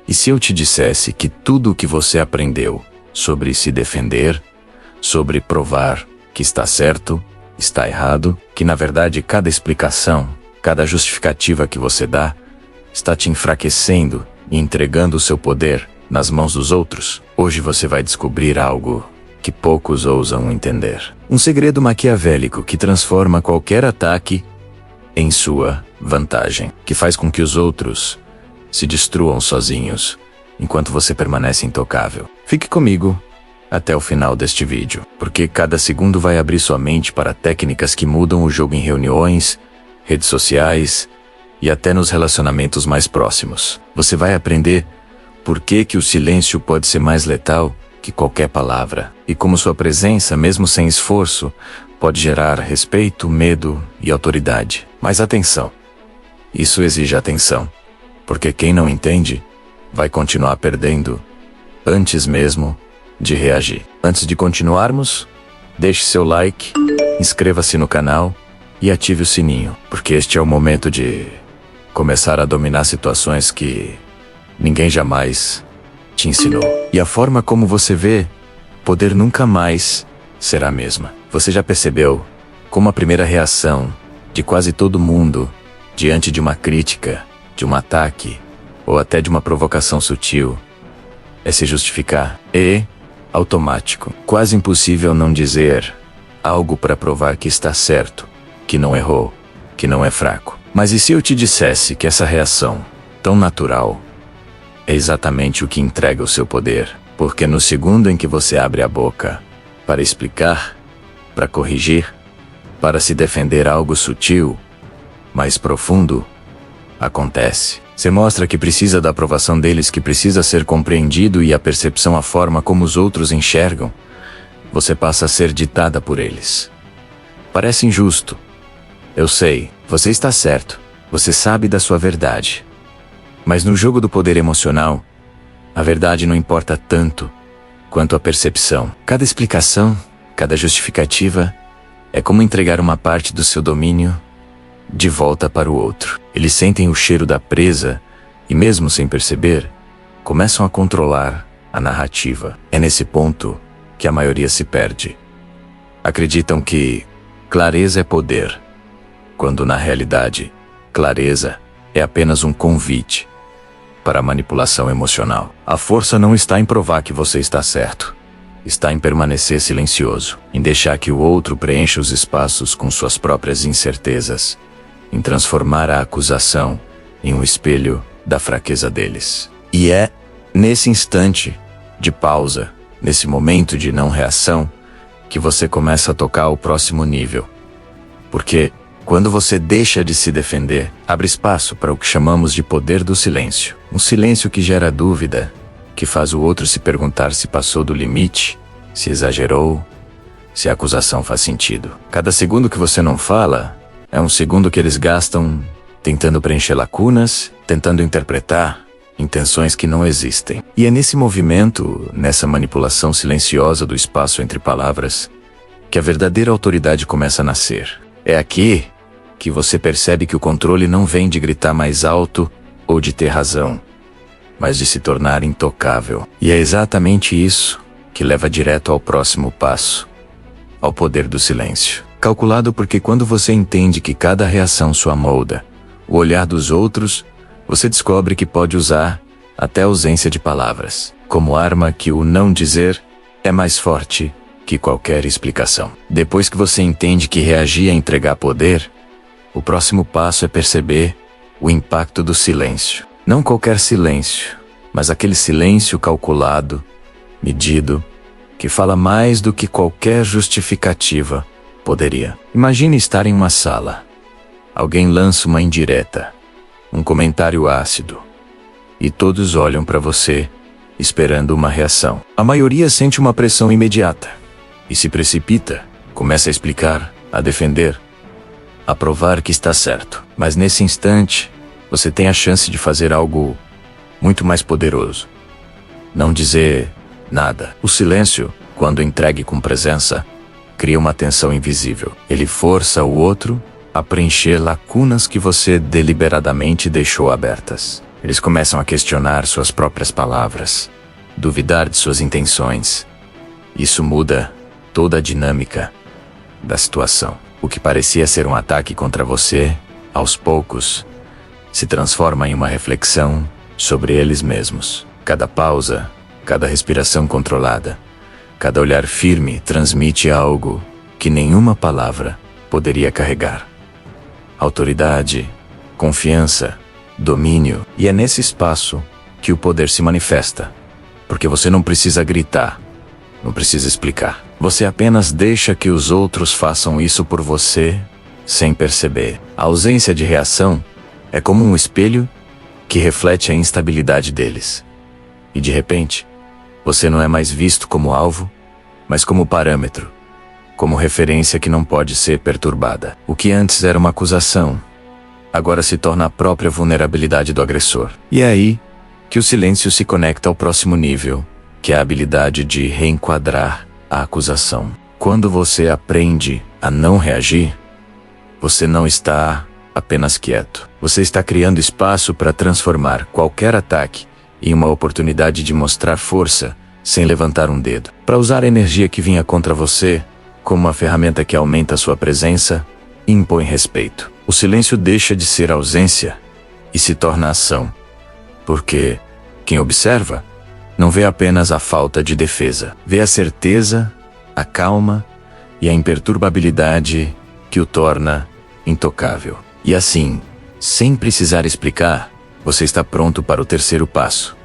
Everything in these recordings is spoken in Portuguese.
E se eu te dissesse que tudo o que você aprendeu sobre se defender, sobre provar que está certo, está errado, que na verdade cada explicação, cada justificativa que você dá, está te enfraquecendo e entregando o seu poder nas mãos dos outros? Hoje você vai descobrir algo que poucos ousam entender. Um segredo maquiavélico que transforma qualquer ataque em sua vantagem, que faz com que os outros se destruam sozinhos, enquanto você permanece intocável. Fique comigo até o final deste vídeo, porque cada segundo vai abrir sua mente para técnicas que mudam o jogo em reuniões, redes sociais e até nos relacionamentos mais próximos. Você vai aprender por que o silêncio pode ser mais letal que qualquer palavra, e como sua presença, mesmo sem esforço, pode gerar respeito, medo e autoridade. Mas atenção, isso exige atenção, porque quem não entende vai continuar perdendo antes mesmo de reagir. Antes de continuarmos, deixe seu like, inscreva-se no canal e ative o sininho, porque este é o momento de começar a dominar situações que ninguém jamais te ensinou. E a forma como você vê, poder nunca mais será a mesma. Você já percebeu como a primeira reação de quase todo mundo diante de uma crítica, de um ataque ou até de uma provocação sutil é se justificar? É automático. Quase impossível não dizer algo para provar que está certo, que não errou, que não é fraco. Mas e se eu te dissesse que essa reação, tão natural, é exatamente o que entrega o seu poder? Porque no segundo em que você abre a boca para explicar, para corrigir, para se defender algo sutil, mais profundo, acontece. Você mostra que precisa da aprovação deles, que precisa ser compreendido e a percepção, a forma como os outros enxergam, você passa a ser ditada por eles. Parece injusto. Eu sei, você está certo, você sabe da sua verdade. Mas no jogo do poder emocional, a verdade não importa tanto quanto a percepção. Cada explicação, cada justificativa, é como entregar uma parte do seu domínio de volta para o outro. Eles sentem o cheiro da presa e, mesmo sem perceber, começam a controlar a narrativa. É nesse ponto que a maioria se perde. Acreditam que clareza é poder, quando na realidade, clareza é apenas um convite para a manipulação emocional. A força não está em provar que você está certo. Está em permanecer silencioso, em deixar que o outro preencha os espaços com suas próprias incertezas, em transformar a acusação em um espelho da fraqueza deles. E é nesse instante de pausa, nesse momento de não reação, que você começa a tocar o próximo nível. Porque quando você deixa de se defender, abre espaço para o que chamamos de poder do silêncio. Um silêncio que gera dúvida, que faz o outro se perguntar se passou do limite, se exagerou, se a acusação faz sentido. Cada segundo que você não fala é um segundo que eles gastam tentando preencher lacunas, tentando interpretar intenções que não existem. E é nesse movimento, nessa manipulação silenciosa do espaço entre palavras, que a verdadeira autoridade começa a nascer. É aqui que você percebe que o controle não vem de gritar mais alto ou de ter razão, mas de se tornar intocável. E é exatamente isso que leva direto ao próximo passo, ao poder do silêncio. Calculado porque quando você entende que cada reação sua molda o olhar dos outros, você descobre que pode usar até a ausência de palavras como arma, que o não dizer é mais forte que qualquer explicação. Depois que você entende que reagir é entregar poder, o próximo passo é perceber o impacto do silêncio. Não qualquer silêncio, mas aquele silêncio calculado, medido, que fala mais do que qualquer justificativa poderia. Imagine estar em uma sala. Alguém lança uma indireta, um comentário ácido, e todos olham para você, esperando uma reação. A maioria sente uma pressão imediata e se precipita, começa a explicar, a defender, a provar que está certo. Mas nesse instante, você tem a chance de fazer algo muito mais poderoso. Não dizer nada. O silêncio, quando entregue com presença, cria uma tensão invisível. Ele força o outro a preencher lacunas que você deliberadamente deixou abertas. Eles começam a questionar suas próprias palavras, duvidar de suas intenções. Isso muda toda a dinâmica da situação. O que parecia ser um ataque contra você, aos poucos, se transforma em uma reflexão sobre eles mesmos. Cada pausa, cada respiração controlada, cada olhar firme transmite algo que nenhuma palavra poderia carregar. Autoridade, confiança, domínio. E é nesse espaço que o poder se manifesta. Porque você não precisa gritar, não precisa explicar. Você apenas deixa que os outros façam isso por você, sem perceber. A ausência de reação é como um espelho que reflete a instabilidade deles. E de repente, você não é mais visto como alvo, mas como parâmetro, como referência que não pode ser perturbada. O que antes era uma acusação, agora se torna a própria vulnerabilidade do agressor. E é aí que o silêncio se conecta ao próximo nível, que é a habilidade de reenquadrar a acusação. Quando você aprende a não reagir, você não está apenas quieto. Você está criando espaço para transformar qualquer ataque em uma oportunidade de mostrar força sem levantar um dedo. Para usar a energia que vinha contra você como uma ferramenta que aumenta a sua presença e impõe respeito. O silêncio deixa de ser ausência e se torna ação. Porque quem observa não vê apenas a falta de defesa, vê a certeza, a calma e a imperturbabilidade que o torna intocável. E assim, sem precisar explicar, você está pronto para o terceiro passo,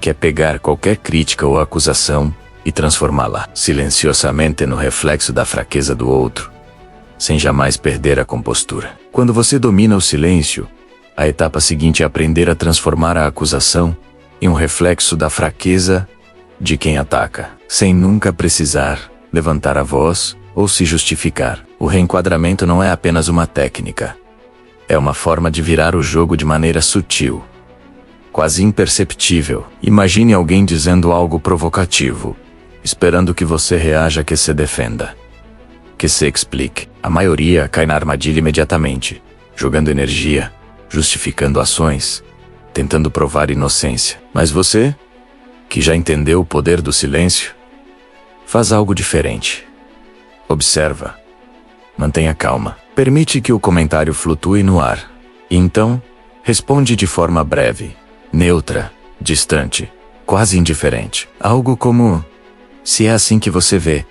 que é pegar qualquer crítica ou acusação e transformá-la silenciosamente no reflexo da fraqueza do outro, sem jamais perder a compostura. Quando você domina o silêncio, a etapa seguinte é aprender a transformar a acusação em um reflexo da fraqueza de quem ataca, sem nunca precisar levantar a voz ou se justificar. O reenquadramento não é apenas uma técnica. É uma forma de virar o jogo de maneira sutil, quase imperceptível. Imagine alguém dizendo algo provocativo, esperando que você reaja, que se defenda, que se explique. A maioria cai na armadilha imediatamente, jogando energia, justificando ações, tentando provar inocência. Mas você, que já entendeu o poder do silêncio, faz algo diferente. Observa. Mantenha calma. Permite que o comentário flutue no ar. E então, responde de forma breve, neutra, distante, quase indiferente. Algo como: se é assim que você vê.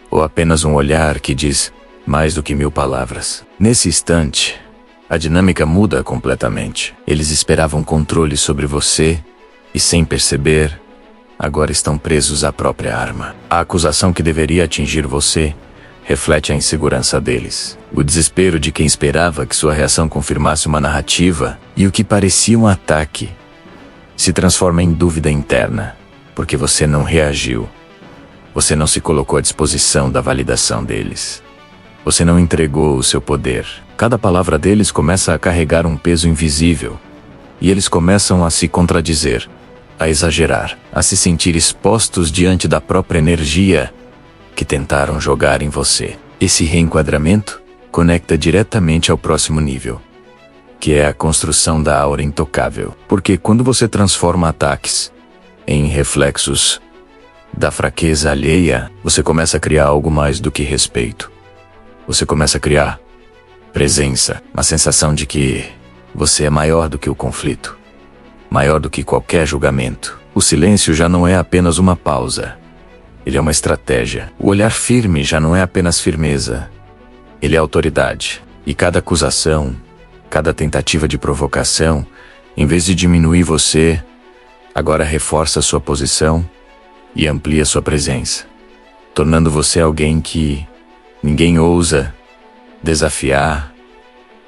Ou apenas um olhar que diz mais do que 1000 palavras. Nesse instante, a dinâmica muda completamente. Eles esperavam controle sobre você e, sem perceber, agora estão presos à própria arma. A acusação que deveria atingir você reflete a insegurança deles. O desespero de quem esperava que sua reação confirmasse uma narrativa, e o que parecia um ataque se transforma em dúvida interna, porque você não reagiu. Você não se colocou à disposição da validação deles. Você não entregou o seu poder. Cada palavra deles começa a carregar um peso invisível, e eles começam a se contradizer, a exagerar, a se sentir expostos diante da própria energia que tentaram jogar em você. Esse reenquadramento conecta diretamente ao próximo nível, que é a construção da aura intocável. Porque quando você transforma ataques em reflexos da fraqueza alheia, você começa a criar algo mais do que respeito. Você começa a criar presença, uma sensação de que você é maior do que o conflito, maior do que qualquer julgamento. O silêncio já não é apenas uma pausa. Ele é uma estratégia. O olhar firme já não é apenas firmeza. Ele é autoridade. E cada acusação, cada tentativa de provocação, em vez de diminuir você, agora reforça sua posição e amplia sua presença, tornando você alguém que ninguém ousa desafiar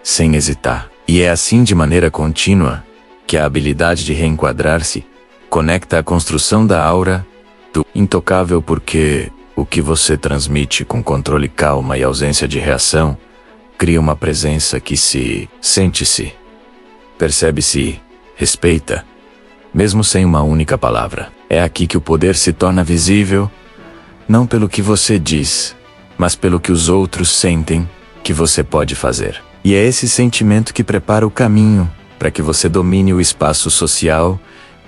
sem hesitar. E é assim, de maneira contínua, que a habilidade de reenquadrar-se conecta a construção da aura do intocável, porque o que você transmite com controle, calma e ausência de reação cria uma presença que se sente-se, percebe-se, respeita, mesmo sem uma única palavra. É aqui que o poder se torna visível, não pelo que você diz, mas pelo que os outros sentem que você pode fazer. E é esse sentimento que prepara o caminho para que você domine o espaço social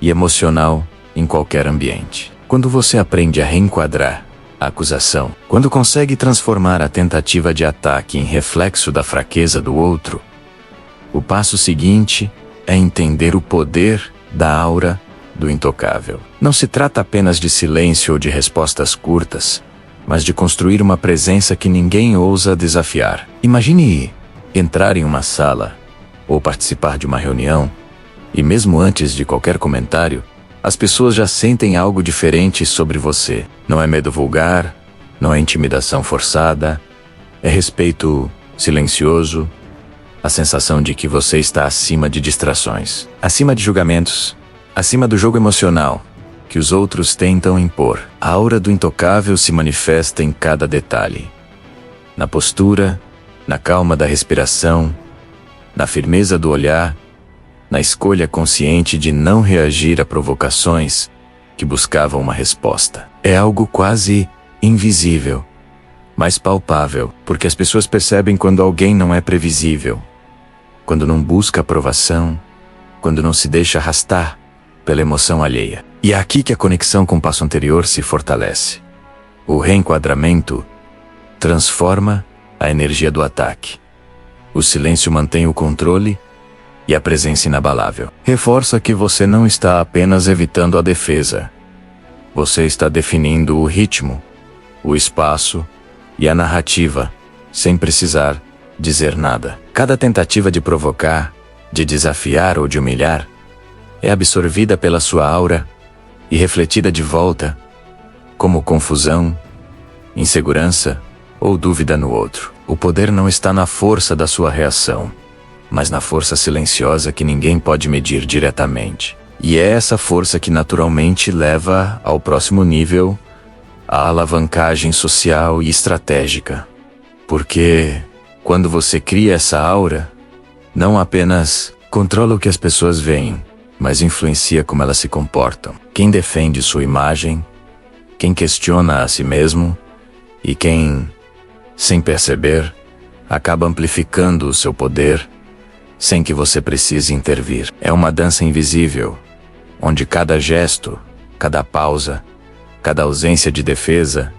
e emocional em qualquer ambiente. Quando você aprende a reenquadrar a acusação, quando consegue transformar a tentativa de ataque em reflexo da fraqueza do outro, o passo seguinte é entender o poder da aura do intocável. Não se trata apenas de silêncio ou de respostas curtas, mas de construir uma presença que ninguém ousa desafiar. Imagine entrar em uma sala ou participar de uma reunião, e mesmo antes de qualquer comentário, as pessoas já sentem algo diferente sobre você. Não é medo vulgar, não é intimidação forçada, é respeito silencioso, a sensação de que você está acima de distrações, acima de julgamentos, acima do jogo emocional que os outros tentam impor. A aura do intocável se manifesta em cada detalhe. Na postura, na calma da respiração, na firmeza do olhar, na escolha consciente de não reagir a provocações que buscavam uma resposta. É algo quase invisível, mas palpável, porque as pessoas percebem quando alguém não é previsível, quando não busca aprovação, quando não se deixa arrastar pela emoção alheia. E é aqui que a conexão com o passo anterior se fortalece. O reenquadramento transforma a energia do ataque. O silêncio mantém o controle e a presença inabalável. Reforça que você não está apenas evitando a defesa. Você está definindo o ritmo, o espaço e a narrativa, sem precisar dizer nada. Cada tentativa de provocar, de desafiar ou de humilhar é absorvida pela sua aura e refletida de volta, como confusão, insegurança ou dúvida no outro. O poder não está na força da sua reação, mas na força silenciosa que ninguém pode medir diretamente. E é essa força que naturalmente leva ao próximo nível, a alavancagem social e estratégica. Porque, quando você cria essa aura, não apenas controla o que as pessoas veem, mas influencia como elas se comportam. Quem defende sua imagem, quem questiona a si mesmo e quem, sem perceber, acaba amplificando o seu poder sem que você precise intervir. É uma dança invisível, onde cada gesto, cada pausa, cada ausência de defesa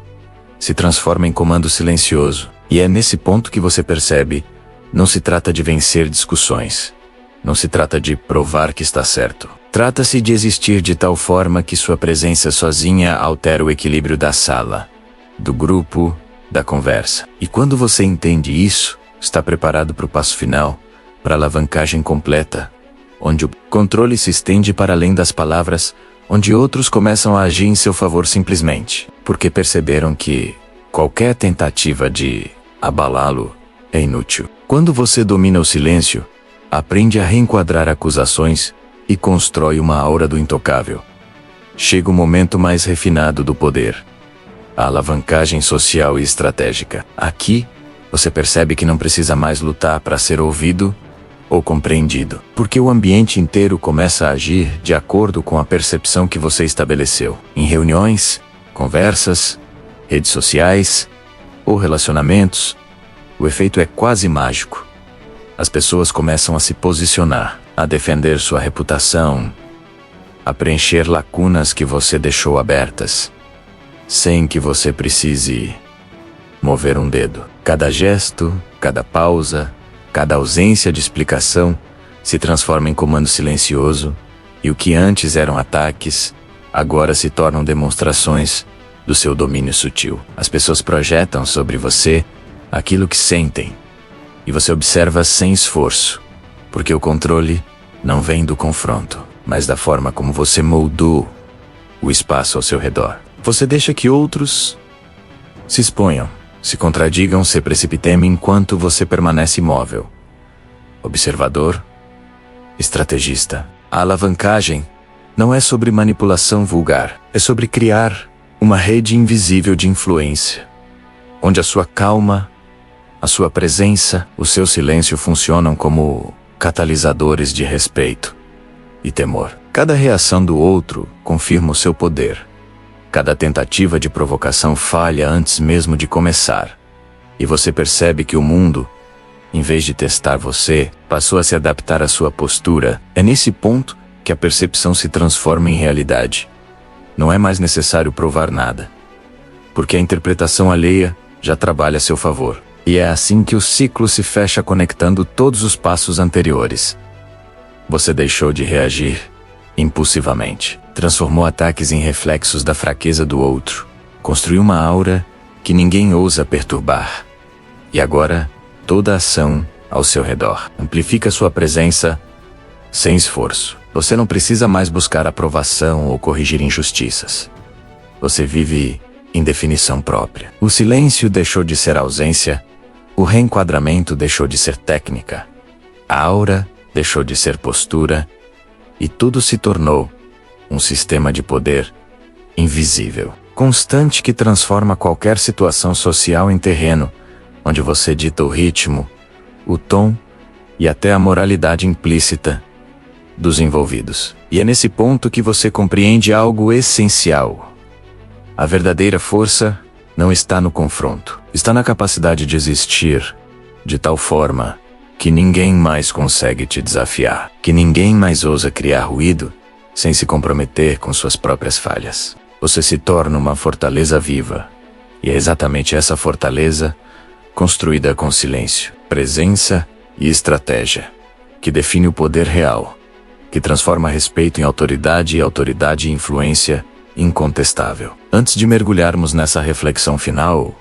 se transforma em comando silencioso. E é nesse ponto que você percebe, não se trata de vencer discussões. Não se trata de provar que está certo. Trata-se de existir de tal forma que sua presença sozinha altera o equilíbrio da sala, do grupo, da conversa. E quando você entende isso, está preparado para o passo final, para a alavancagem completa, onde o controle se estende para além das palavras, onde outros começam a agir em seu favor simplesmente, porque perceberam que qualquer tentativa de abalá-lo é inútil. Quando você domina o silêncio, aprende a reenquadrar acusações e constrói uma aura do intocável. Chega o momento mais refinado do poder, a alavancagem social e estratégica. Aqui, você percebe que não precisa mais lutar para ser ouvido ou compreendido, porque o ambiente inteiro começa a agir de acordo com a percepção que você estabeleceu. Em reuniões, conversas, redes sociais ou relacionamentos, o efeito é quase mágico. As pessoas começam a se posicionar, a defender sua reputação, a preencher lacunas que você deixou abertas, sem que você precise mover um dedo. Cada gesto, cada pausa, cada ausência de explicação se transforma em comando silencioso, e o que antes eram ataques, agora se tornam demonstrações do seu domínio sutil. As pessoas projetam sobre você aquilo que sentem, e você observa sem esforço, porque o controle não vem do confronto, mas da forma como você moldou o espaço ao seu redor. Você deixa que outros se exponham, se contradigam, se precipitem enquanto você permanece imóvel. Observador, estrategista. A alavancagem não é sobre manipulação vulgar, é sobre criar uma rede invisível de influência, onde a sua calma, a sua presença, o seu silêncio funcionam como catalisadores de respeito e temor. Cada reação do outro confirma o seu poder. Cada tentativa de provocação falha antes mesmo de começar. E você percebe que o mundo, em vez de testar você, passou a se adaptar à sua postura. É nesse ponto que a percepção se transforma em realidade. Não é mais necessário provar nada, porque a interpretação alheia já trabalha a seu favor. E é assim que o ciclo se fecha, conectando todos os passos anteriores. Você deixou de reagir impulsivamente, transformou ataques em reflexos da fraqueza do outro, construiu uma aura que ninguém ousa perturbar. E agora, toda a ação ao seu redor amplifica sua presença sem esforço. Você não precisa mais buscar aprovação ou corrigir injustiças. Você vive em definição própria. O silêncio deixou de ser ausência, o reenquadramento deixou de ser técnica, a aura deixou de ser postura, e tudo se tornou um sistema de poder invisível, constante, que transforma qualquer situação social em terreno, onde você dita o ritmo, o tom e até a moralidade implícita dos envolvidos. E é nesse ponto que você compreende algo essencial. A verdadeira força não está no confronto, está na capacidade de existir de tal forma que ninguém mais consegue te desafiar, que ninguém mais ousa criar ruído sem se comprometer com suas próprias falhas. Você se torna uma fortaleza viva, e é exatamente essa fortaleza, construída com silêncio, presença e estratégia, que define o poder real, que transforma respeito em autoridade e autoridade em influência incontestável. Antes de mergulharmos nessa reflexão final,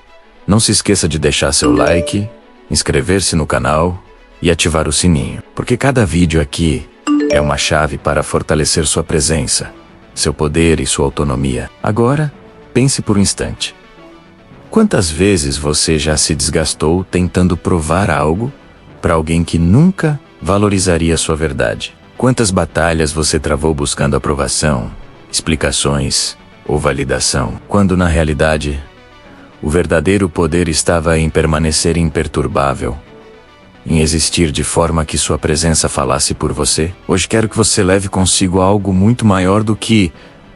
não se esqueça de deixar seu like, inscrever-se no canal e ativar o sininho, porque cada vídeo aqui é uma chave para fortalecer sua presença, seu poder e sua autonomia. Agora, pense por um instante. Quantas vezes você já se desgastou tentando provar algo para alguém que nunca valorizaria sua verdade? Quantas batalhas você travou buscando aprovação, explicações ou validação, quando na realidade o verdadeiro poder estava em permanecer imperturbável, em existir de forma que sua presença falasse por você? Hoje quero que você leve consigo algo muito maior do que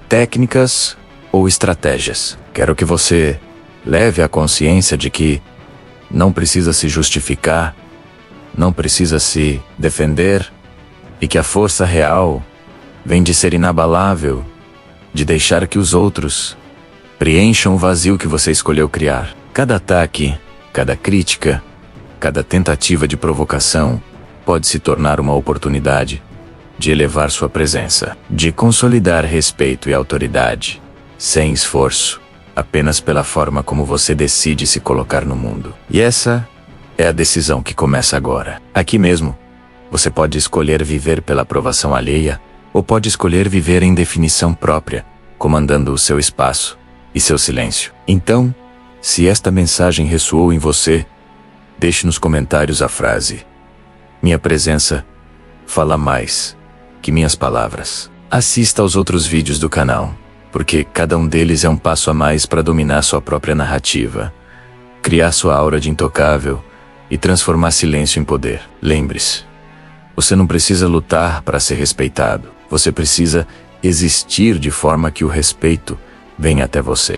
técnicas ou estratégias. Quero que você leve a consciência de que não precisa se justificar, não precisa se defender, e que a força real vem de ser inabalável, de deixar que os outros preencham o vazio que você escolheu criar. Cada ataque, cada crítica, cada tentativa de provocação pode se tornar uma oportunidade de elevar sua presença, de consolidar respeito e autoridade, sem esforço, apenas pela forma como você decide se colocar no mundo. E essa é a decisão que começa agora. Aqui mesmo, você pode escolher viver pela aprovação alheia, ou pode escolher viver em definição própria, comandando o seu espaço e seu silêncio. Então, se esta mensagem ressoou em você, deixe nos comentários a frase: minha presença fala mais que minhas palavras. Assista aos outros vídeos do canal, porque cada um deles é um passo a mais para dominar sua própria narrativa, criar sua aura de intocável e transformar silêncio em poder. Lembre-se, você não precisa lutar para ser respeitado, você precisa existir de forma que o respeito venha até você.